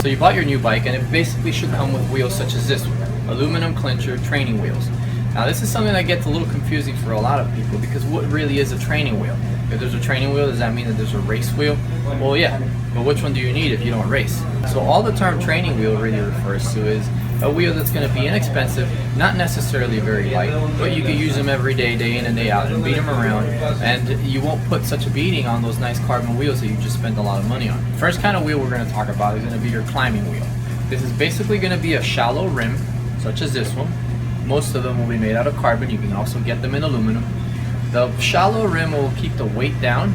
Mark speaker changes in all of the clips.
Speaker 1: So you bought your new bike and it basically should come with wheels such as this one, aluminum clincher training wheels. Now this is something that gets a little confusing for a lot of people, because what really is a training wheel? If there's a training wheel, does that mean that there's a race wheel? Well, yeah, but which one do you need if you don't race? So all the term training wheel really refers to is a wheel that's going to be inexpensive, not necessarily very light, but you can use them every day, day in and day out, and beat them around, and you won't put such a beating on those nice carbon wheels that you just spent a lot of money on. First kind of wheel we're going to talk about is going to be your climbing wheel. This is basically going to be a shallow rim, such as this one. Most of them will be made out of carbon. You can also get them in aluminum. The shallow rim will keep the weight down,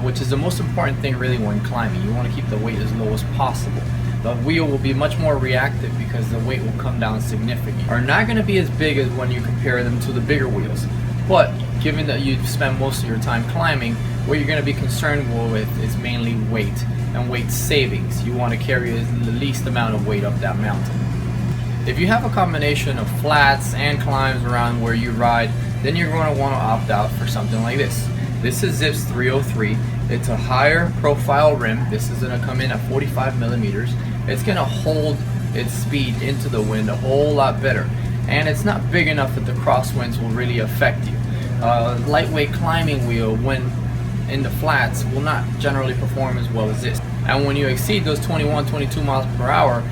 Speaker 1: which is the most important thing really when climbing. You want to keep the weight as low as possible. The wheel will be much more reactive because the weight will come down significantly. Are not going to be as big as when you compare them to the bigger wheels. But given that you spend most of your time climbing, what you're going to be concerned with is mainly weight and weight savings. You want to carry the least amount of weight up that mountain. If you have a combination of flats and climbs around where you ride, then you're going to want to opt out for something like this. This is Zips 303. It's a higher profile rim. This is going to come in at 45 millimeters. It's going to hold its speed into the wind a whole lot better. And it's not big enough that the crosswinds will really affect you. Lightweight climbing wheel, when in the flats, will not generally perform as well as this. And when you exceed those 21, 22 miles per hour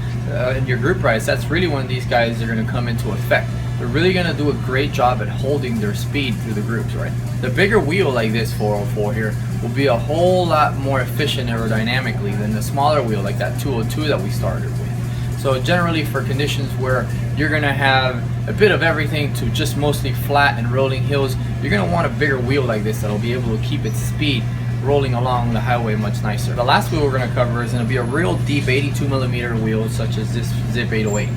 Speaker 1: in your group rides, that's really when these guys are going to come into effect. They're really going to do a great job at holding their speed through the groups, right? The bigger wheel like this 404 here will be a whole lot more efficient aerodynamically than the smaller wheel like that 202 that we started with. So generally for conditions where you're going to have a bit of everything to just mostly flat and rolling hills, you're going to want a bigger wheel like this that'll be able to keep its speed rolling along the highway much nicer. The last wheel we're going to cover is going to be a real deep 82 millimeter wheel such as this Zip 808.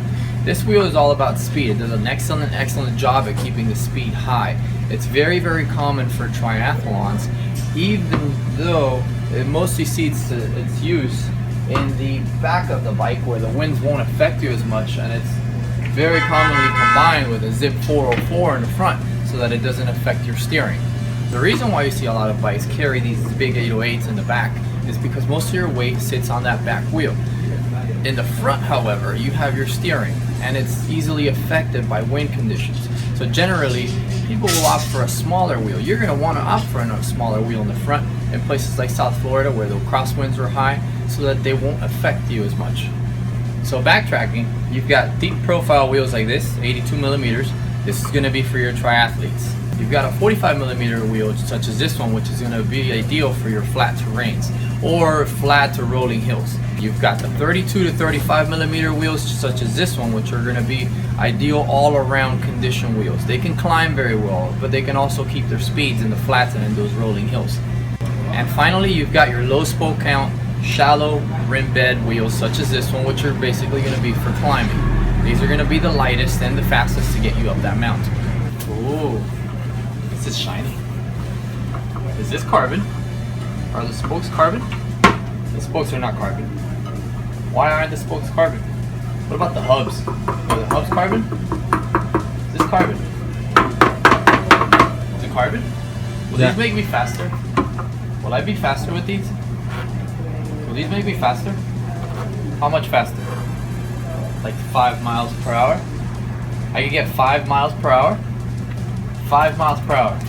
Speaker 1: This wheel is all about speed. It does an excellent job at keeping the speed high. It's very, very common for triathlons, even though it mostly sees its use in the back of the bike where the winds won't affect you as much, and it's very commonly combined with a Zip 404 in the front so that it doesn't affect your steering. The reason why you see a lot of bikes carry these big 808s in the back is because most of your weight sits on that back wheel. In the front, however, you have your steering, and it's easily affected by wind conditions. So generally, people will opt for a smaller wheel. You're going to want to opt for a smaller wheel in the front in places like South Florida where the crosswinds are high, so that they won't affect you as much. So backtracking, you've got deep profile wheels like this, 82 millimeters. This is going to be for your triathletes. You've got a 45 millimeter wheel such as this one, which is going to be ideal for your flat terrains or flat to rolling hills. You've got the 32 to 35 millimeter wheels such as this one, which are going to be ideal all around condition wheels. They can climb very well, but they can also keep their speeds in the flats and in those rolling hills. And finally, you've got your low spoke count, shallow rim bed wheels such as this one, which are basically going to be for climbing. These are going to be the lightest and the fastest to get you up that mountain. Ooh, this is shiny. Is this carbon? Are the spokes carbon? The spokes are not carbon. Why aren't the spokes carbon? What about the hubs? Are the hubs carbon? Is this carbon? Is it carbon? Will these make me faster? Will I be faster with these? Will these make me faster? How much faster? Like 5 miles per hour? I can get 5 miles per hour? 5 miles per hour.